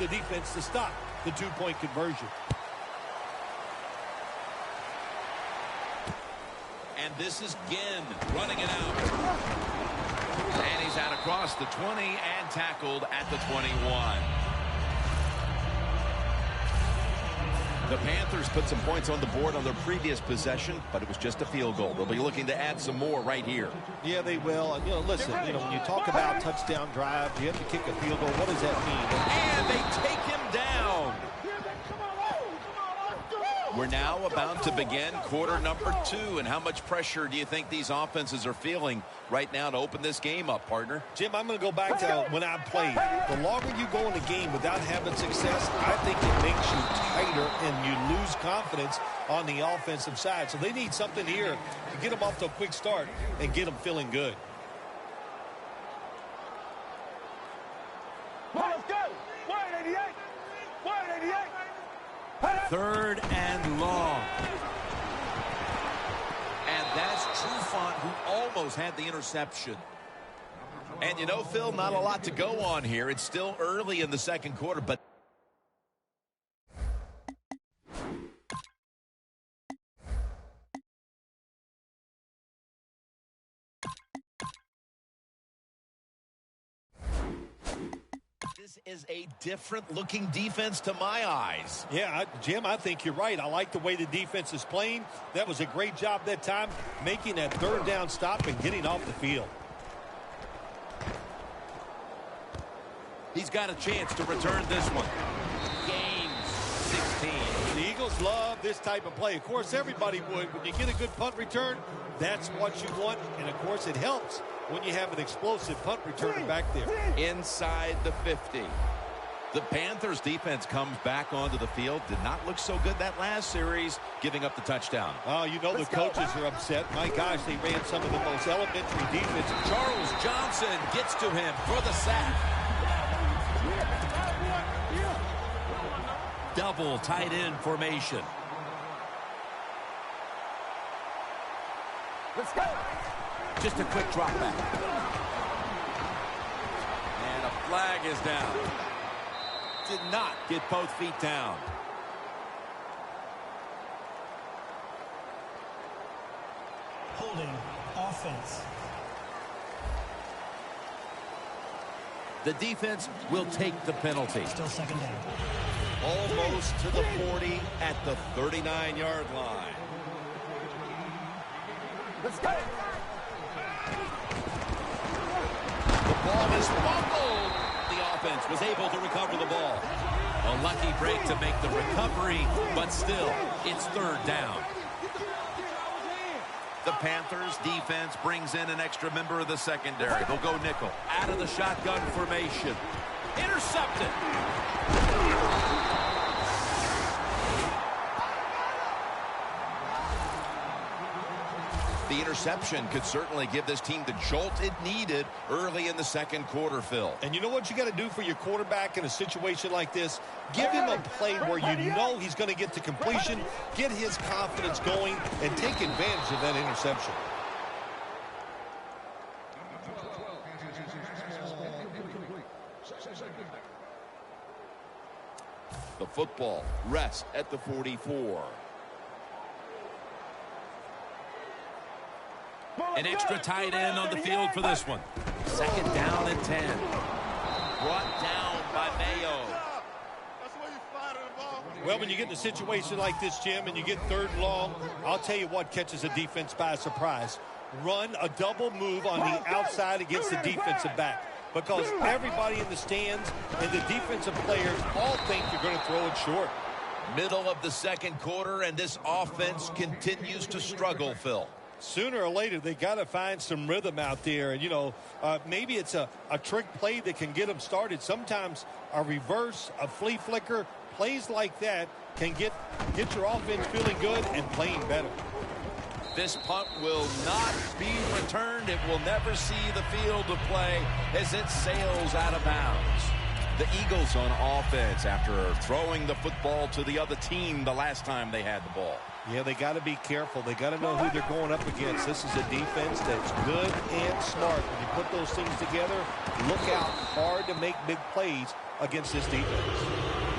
the defense to stop the two-point conversion. And this is Ginn running it out. And he's out across the 20 and tackled at the 21. The Panthers put some points on the board on their previous possession, but it was just a field goal. They'll be looking to add some more right here. Yeah, they will. And, listen, when you talk about touchdown drives, you have to kick a field goal. What does that mean? And they take him down. We're now about to begin quarter number 2. And how much pressure do you think these offenses are feeling right now to open this game up, partner? Jim, I'm going to go back to when I played. The longer you go in the game without having success, I think it makes you tighter and you lose confidence on the offensive side. So they need something here to get them off to a quick start and get them feeling good. Let's go! 188! 188! 3rd and long. And that's Trufant, who almost had the interception. And Phil, not a lot to go on here. It's still early in the second quarter, but this is a different-looking defense to my eyes. Yeah, Jim, I think you're right. I like the way the defense is playing. That was a great job that time, making that 3rd down stop and getting off the field. He's got a chance to return this one. Gain 16. The Eagles love this type of play. Of course, everybody would. When you get a good punt return, that's what you want. And, of course, it helps when you have an explosive punt returner back there. Inside the 50. The Panthers defense comes back onto the field. Did not look so good that last series, giving up the touchdown. Oh, the coaches are upset. My gosh, they ran some of the most elementary defense. Charles Johnson gets to him for the sack. Double tight end formation. Let's go! Just a quick drop back. And a flag is down. Did not get both feet down. Holding offense. The defense will take the penalty. Still 2nd down. Almost to the 40 at the 39-yard line. Let's go! The ball is fumbled. The offense was able to recover the ball. A lucky break to make the recovery, but still, it's 3rd down. The Panthers defense brings in an extra member of the secondary. They'll go nickel. Out of the shotgun formation. Intercepted. The interception could certainly give this team the jolt it needed early in the second quarter, Phil. And you know what you got to do for your quarterback in a situation like this? Give him a play where you know he's going to get to completion, get his confidence going, and take advantage of that interception. The football rests at the 44. An extra tight end on the field for this one. 2nd down and 10. Brought down by Mayo. Well, when you get in a situation like this, Jim, and you get 3rd and long, I'll tell you what catches a defense by surprise. Run a double move on the outside against the defensive back. Because everybody in the stands and the defensive players all think you're going to throw it short. Middle of the second quarter, and this offense continues to struggle, Phil. Sooner or later, they got to find some rhythm out there. And, maybe it's a trick play that can get them started. Sometimes a reverse, a flea flicker, plays like that can get your offense feeling good and playing better. This punt will not be returned. It will never see the field of play as it sails out of bounds. The Eagles on offense after throwing the football to the other team the last time they had the ball. Yeah, they got to be careful. They got to know who they're going up against. This is a defense that's good and smart. When you put those things together, look out hard to make big plays against this defense.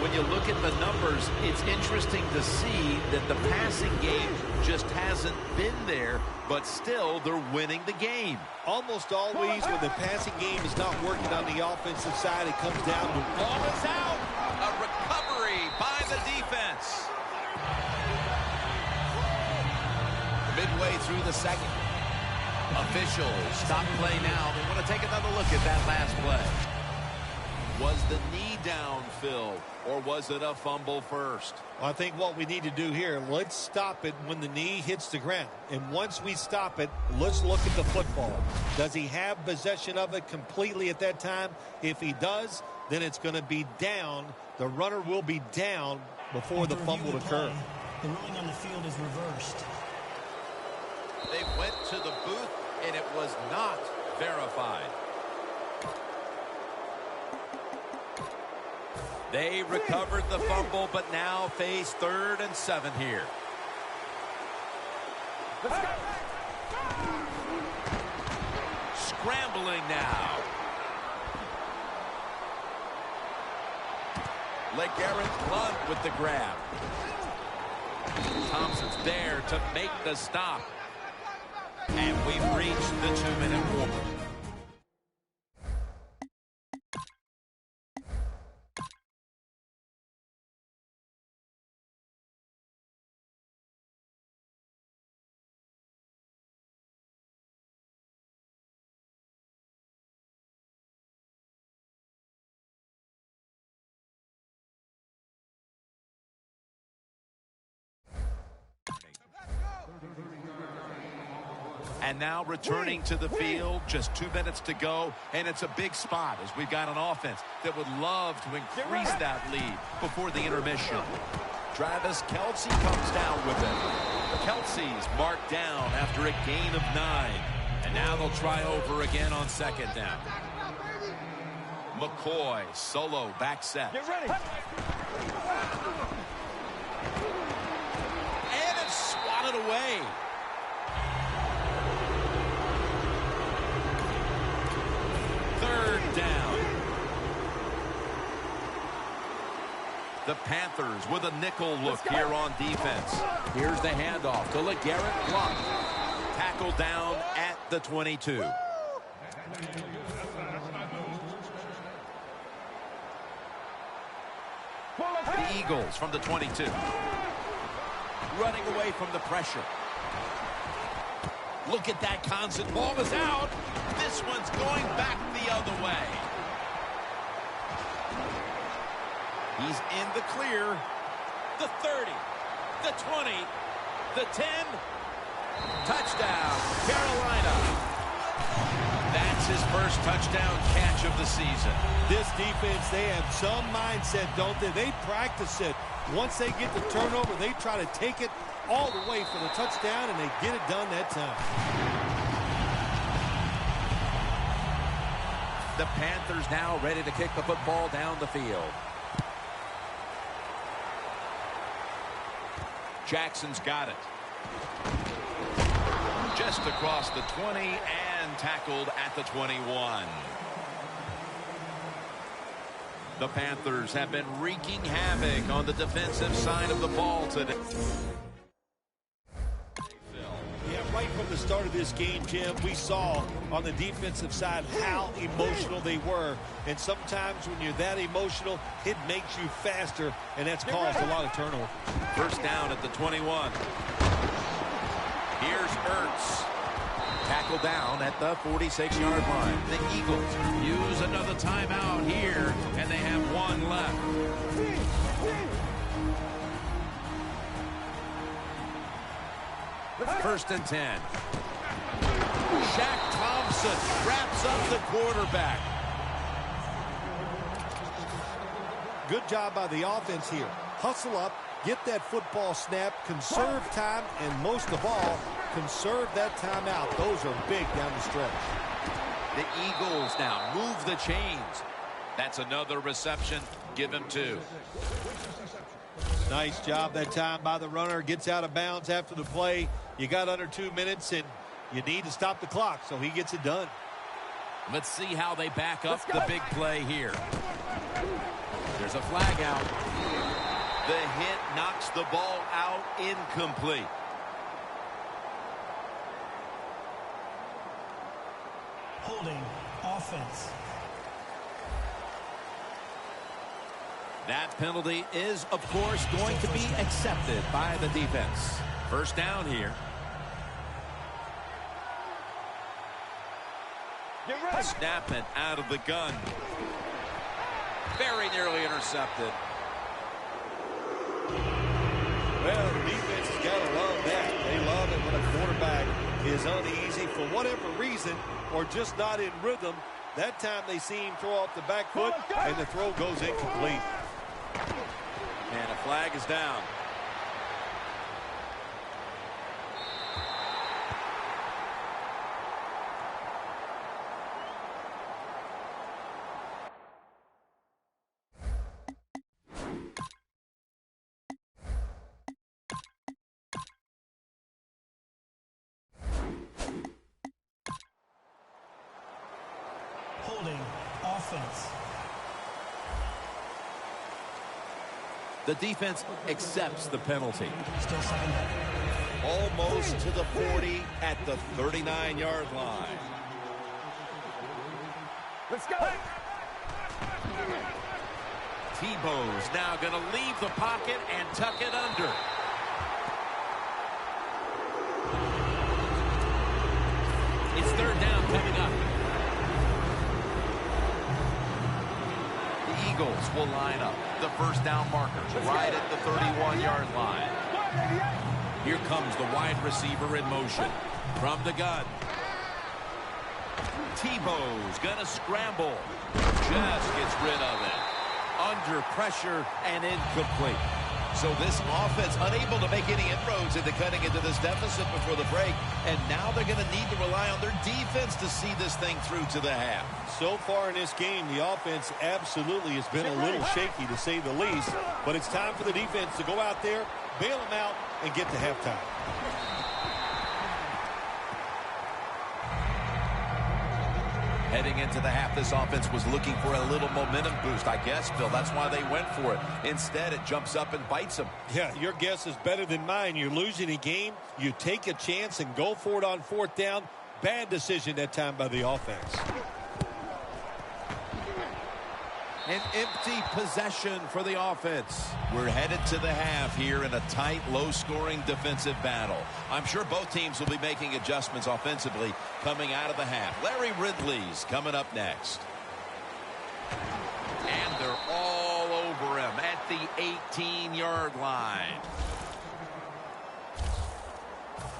When you look at the numbers, it's interesting to see that the passing game just hasn't been there, but still they're winning the game. Almost always when the passing game is not working on the offensive side, it comes down to Ball is out. A recovery by the defense. Midway through the second. Officials stop play now. They want to take another look at that last play. Was the knee down, Phil, or was it a fumble first? I think what we need to do here, let's stop it when the knee hits the ground. And once we stop it, let's look at the football. Does he have possession of it completely at that time? If he does, then it's going to be down. The runner will be down before the fumble occurs. The ruling on the field is reversed. They went to the booth, and it was not verified. They recovered the fumble, but now face 3rd and 7 here. Scrambling now. LeGarrette Blount with the grab. Thompson's there to make the stop. And we've reached the 2-minute warning. And now returning to the field, just 2 minutes to go, and it's a big spot as we've got an offense that would love to increase that lead before the intermission. Travis Kelce comes down with it. Kelce's marked down after a gain of 9. And now they'll try over again on 2nd down. McCoy, solo, back set. Get ready. And it's swatted away. Third down. The Panthers with a nickel look here on defense. Here's the handoff to LeGarrette Blount. Tackled down at the 22. The Eagles from the 22. Running away from the pressure. Look at that constant. Ball is out. This one's going back the other way. He's in the clear. The 30. The 20. The 10. Touchdown, Carolina. That's his first touchdown catch of the season. This defense, they have some mindset, don't they? They practice it. Once they get the turnover, they try to take it all the way for the touchdown, and they get it done that time. The Panthers now ready to kick the football down the field. Jackson's got it. Just across the 20 and tackled at the 21. The Panthers have been wreaking havoc on the defensive side of the ball today. Yeah, right from the start of this game, Jim, we saw on the defensive side how emotional they were. And sometimes when you're that emotional, it makes you faster, and that's caused a lot of turnover. First down at the 21. Here's Ertz. Tackle down at the 46-yard line. The Eagles use another timeout here, and they have one left. First and 10. Shaq Thompson wraps up the quarterback. Good job by the offense here. Hustle up, get that football snap, conserve time, and most of all, conserve that timeout. Those are big down the stretch. The Eagles now move the chains. That's another reception. Give him 2. Nice job that time by the runner. Gets out of bounds after the play. You got under 2 minutes, and you need to stop the clock, so he gets it done. Let's see how they back up the big play here. There's a flag out. The hit knocks the ball out, incomplete. Holding offense. That penalty is, of course, going to be accepted by the defense. First down here. Get ready. Snapping out of the gun. Very nearly intercepted. Well, the defense has got to love that. They love it when a quarterback is uneasy for whatever reason or just not in rhythm. That time they see him throw off the back foot, and the throw goes incomplete. And a flag is down. Holding offense. The defense accepts the penalty. Still signed up. Almost to the 40 at the 39-yard line. Let's go. Tebow's now going to leave the pocket and tuck it under. It's third down coming up. The Eagles will line up. The first down markers right at the 31-yard line. Here comes the wide receiver in motion. From the gun. Tebow's going to scramble. Just gets rid of it. Under pressure and incomplete. So this offense unable to make any inroads into cutting into this deficit before the break. And now they're going to need to rely on their defense to see this thing through to the half. So far in this game, the offense absolutely has been a little shaky, to say the least. But it's time for the defense to go out there, bail them out, and get to halftime. Heading into the half, this offense was looking for a little momentum boost, I guess, Phil. That's why they went for it. Instead, it jumps up and bites them. Yeah, your guess is better than mine. You're losing a game. You take a chance and go for it on fourth down. Bad decision that time by the offense. An empty possession for the offense. We're headed to the half here in a tight, low-scoring defensive battle. I'm sure both teams will be making adjustments offensively coming out of the half. Larry Ridley's coming up next. And they're all over him at the 18-yard line.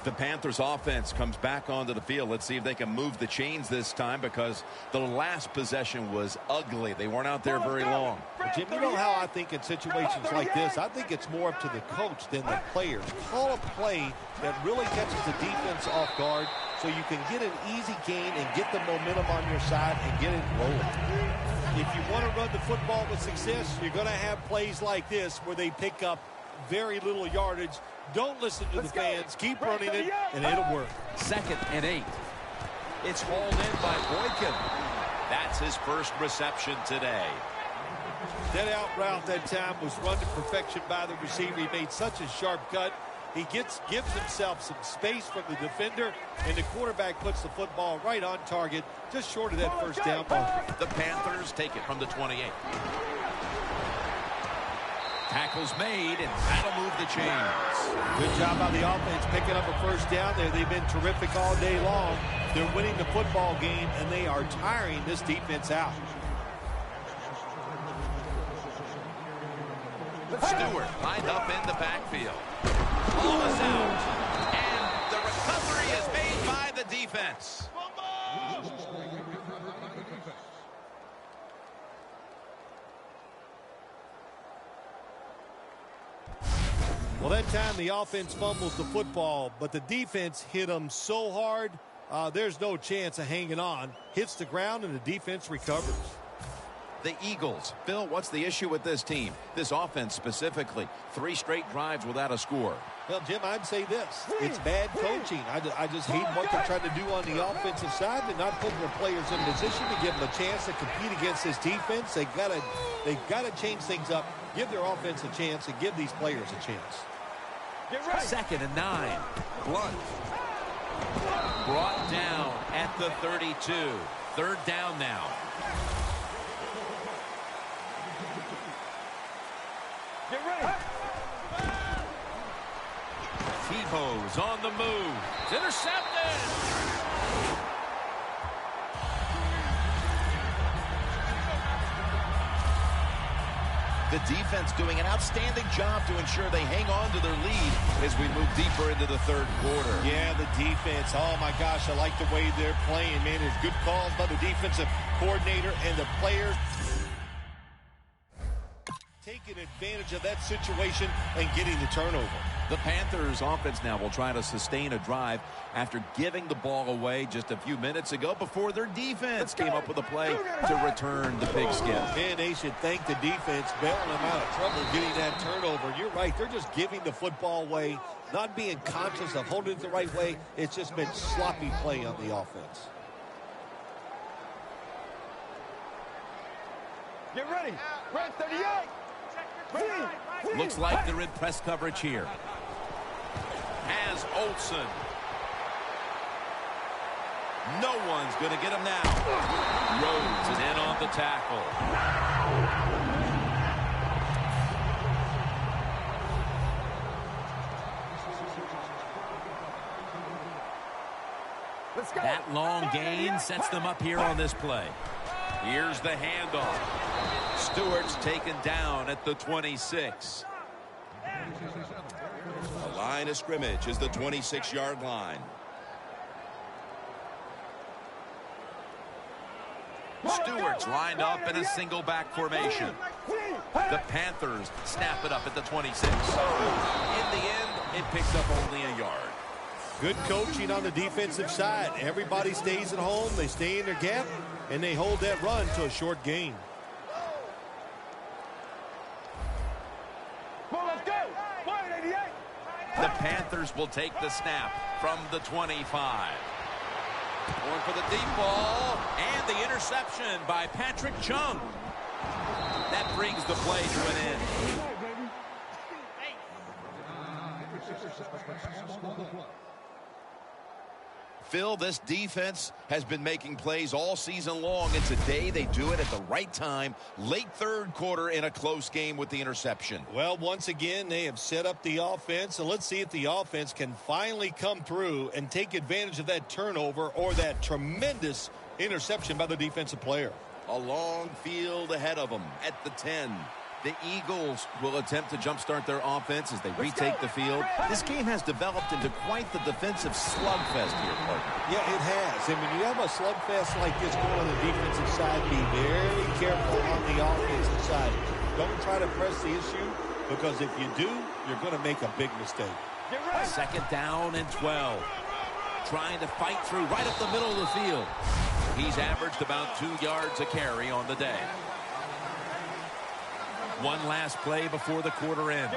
The Panthers offense comes back onto the field. Let's see if they can move the chains this time, because the last possession was ugly. They weren't out there very long. Jim, you know how I think in situations like this, I think it's more up to the coach than the players. Call a play that really catches the defense off guard so you can get an easy gain and get the momentum on your side and get it rolling. If you want to run the football with success, you're going to have plays like this where they pick up very little yardage. Don't listen to the fans. Keep running it, and it'll work. 2nd and 8. It's hauled in by Boykin. That's his first reception today. That out route that time was run to perfection by the receiver. He made such a sharp cut. He gives himself some space from the defender, and the quarterback puts the football right on target, just short of that first down marker. The Panthers take it from the 28. Tackles made, and that'll move the chains. Good job by the offense picking up a first down there. They've been terrific all day long. They're winning the football game, and they are tiring this defense out. Stewart lined up in the backfield. Ball is out, and the recovery is made by the defense. Well, that time the offense fumbles the football, but the defense hit them so hard, there's no chance of hanging on. Hits the ground, and the defense recovers. the Eagles. Phil, what's the issue with this team? This offense specifically. 3 straight drives without a score. Well, Jim, I'd say this. It's bad coaching. I just hate what they're trying to do on the offensive side. They're not putting their players in position to give them a chance to compete against this defense. They've got to change things up, give their offense a chance, and give these players a chance. Second and 9. Blunt. Brought down at the 32. Third down now. Get ready. Tebow's on the move. It's intercepted. The defense doing an outstanding job to ensure they hang on to their lead as we move deeper into the third quarter. Yeah, the defense. Oh, my gosh, I like the way they're playing, man. There's good calls by the defensive coordinator and the players. Taking advantage of that situation and getting the turnover. The Panthers offense now will try to sustain a drive after giving the ball away just a few minutes ago before their defense came up with a play to return the pigskin. Man, they should thank the defense bailing them out of trouble getting that turnover. You're right. They're just giving the football away, not being conscious of holding it the right way. It's just been sloppy play on the offense. Get ready. Red 38. Looks like they're in press coverage here. Has Olsen. No one's going to get him now. Rhodes is in on the tackle. Let's go. That long gain sets them up here on this play. Here's the handoff. Stewart's taken down at the 26. The line of scrimmage is the 26-yard line. Stewart's lined up in a single back formation. The Panthers snap it up at the 26. In the end, it picks up only a yard. Good coaching on the defensive side. Everybody stays at home. They stay in their gap, and they hold that run to a short gain. The Panthers will take the snap from the 25. Going for the deep ball, and the interception by Patrick Chung. That brings the play to an end. Phil, this defense has been making plays all season long, and today they do it at the right time, late third quarter in a close game with the interception. Well, once again, they have set up the offense, so let's see if the offense can finally come through and take advantage of that turnover or that tremendous interception by the defensive player. A long field ahead of them at the 10. The Eagles will attempt to jumpstart their offense as they retake the field. This game has developed into quite the defensive slugfest here, partner. Yeah, it has. And when you have a slugfest like this going on the defensive side, be very careful on the offensive side. Don't try to press the issue, because if you do, you're going to make a big mistake. Second down and 12. Trying to fight through right up the middle of the field. He's averaged about 2 yards a carry on the day. One last play before the quarter ends.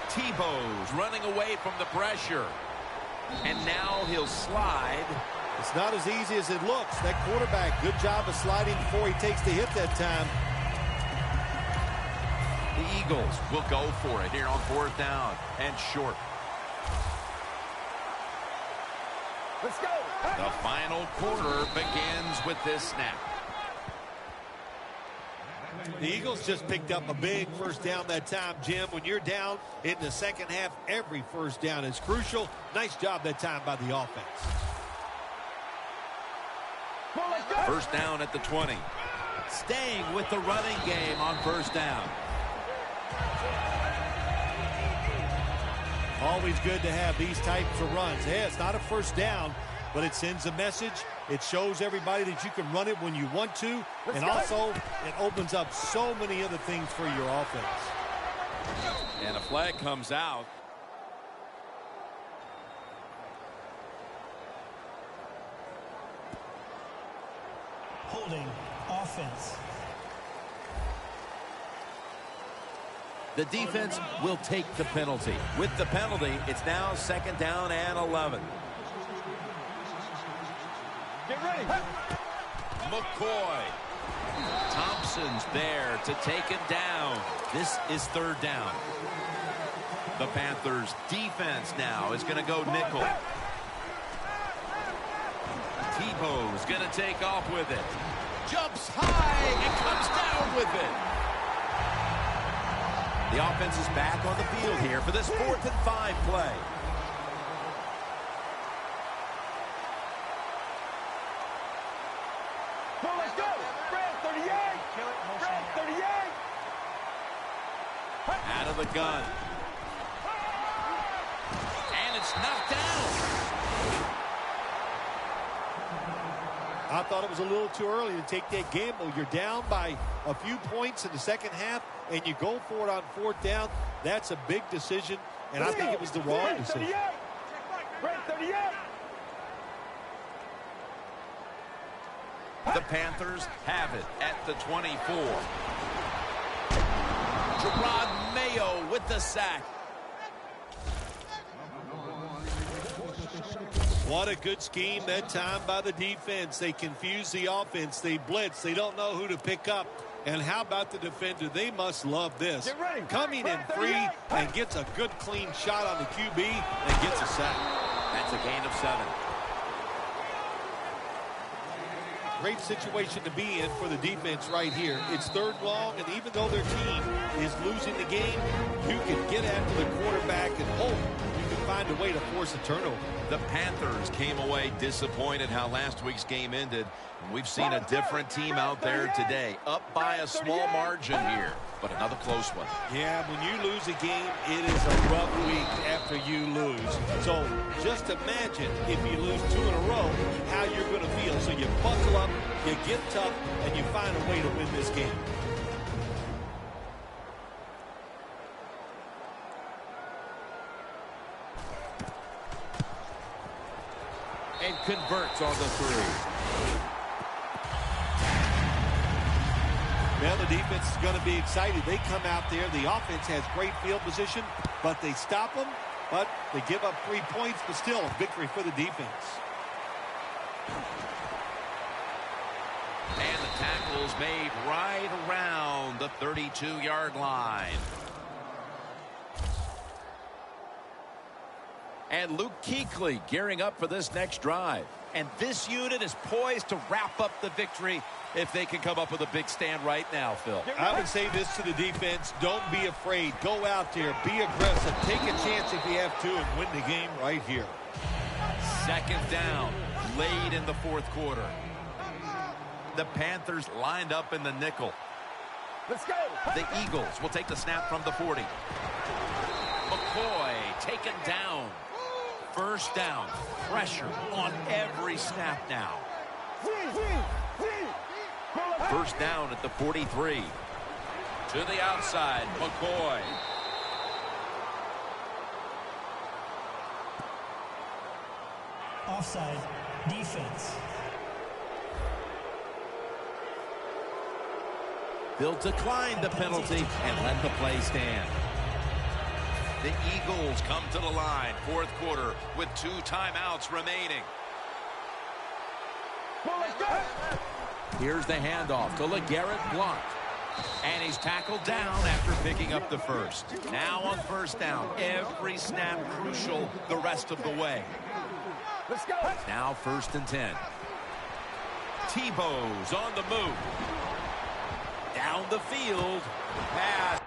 Tebow's running away from the pressure. And now he'll slide. It's not as easy as it looks. That quarterback, good job of sliding before he takes the hit that time. The Eagles will go for it here on fourth down and short. Let's go. The final quarter begins with this snap. The Eagles just picked up a big first down that time, Jim. When you're down in the second half, every first down is crucial. Nice job that time by the offense. First down at the 20. Staying with the running game on first down. Always good to have these types of runs. Yeah, it's not a first down, but it sends a message. It shows everybody that you can run it when you want to. And also, it opens up so many other things for your offense. And a flag comes out. Holding offense. The defense will take the penalty. With the penalty, it's now 2nd down and 11. Get ready. McCoy. Thompson's there to take him down. This is 3rd down. The Panthers defense now is going to go nickel. Tebow's going to take off with it. Jumps high and comes down with it. The offense is back on the field here for this 4th and 5 play. Well, let's go. Red 38. Red 38. Out of the gun. And it's knocked down. I thought it was a little too early to take that gamble. You're down by a few points in the second half, and you go for it on 4th down. That's a big decision, and I think it was the wrong decision. Red 38. The Panthers have it at the 24. Gerard Mayo with the sack. What a good scheme that time by the defense. They confuse the offense. They blitz. They don't know who to pick up. And how about the defender? They must love this. Coming in free and gets a good clean shot on the QB and gets a sack. That's a gain of 7. Great situation to be in for the defense right here. It's 3rd long, and even though their team is losing the game, you can get after the quarterback and hope you can find a way to force a turnover. The Panthers came away disappointed how last week's game ended. We've seen a different team out there today, up by a small margin here, but another close one. Yeah, when you lose a game, it is a rough week after you lose. So just imagine if you lose 2 in a row, how you're going to feel. So you buckle up, you get tough, and you find a way to win this game. And converts on the 3. Well, the defense is going to be excited. They come out there. The offense has great field position, but they stop them. But they give up 3 points, but still a victory for the defense. And the tackle's made right around the 32-yard line. And Luke Kuechly gearing up for this next drive. And this unit is poised to wrap up the victory if they can come up with a big stand right now, Phil. I would say this to the defense. Don't be afraid. Go out there. Be aggressive. Take a chance if you have to and win the game right here. 2nd down, late in the 4th quarter. The Panthers lined up in the nickel. Let's go. The Eagles will take the snap from the 40. McCoy taken down. 1st down. Pressure on every snap now. 1st down at the 43. To the outside, McCoy. Offside. Defense. They'll decline the penalty and let the play stand. The Eagles come to the line, 4th quarter, with 2 timeouts remaining. Here's the handoff to LeGarrette Blount. And he's tackled down after picking up the 1st. Now on 1st down, every snap crucial the rest of the way. Let's go. Now 1st and 10. Tebow's on the move. Down the field. Pass.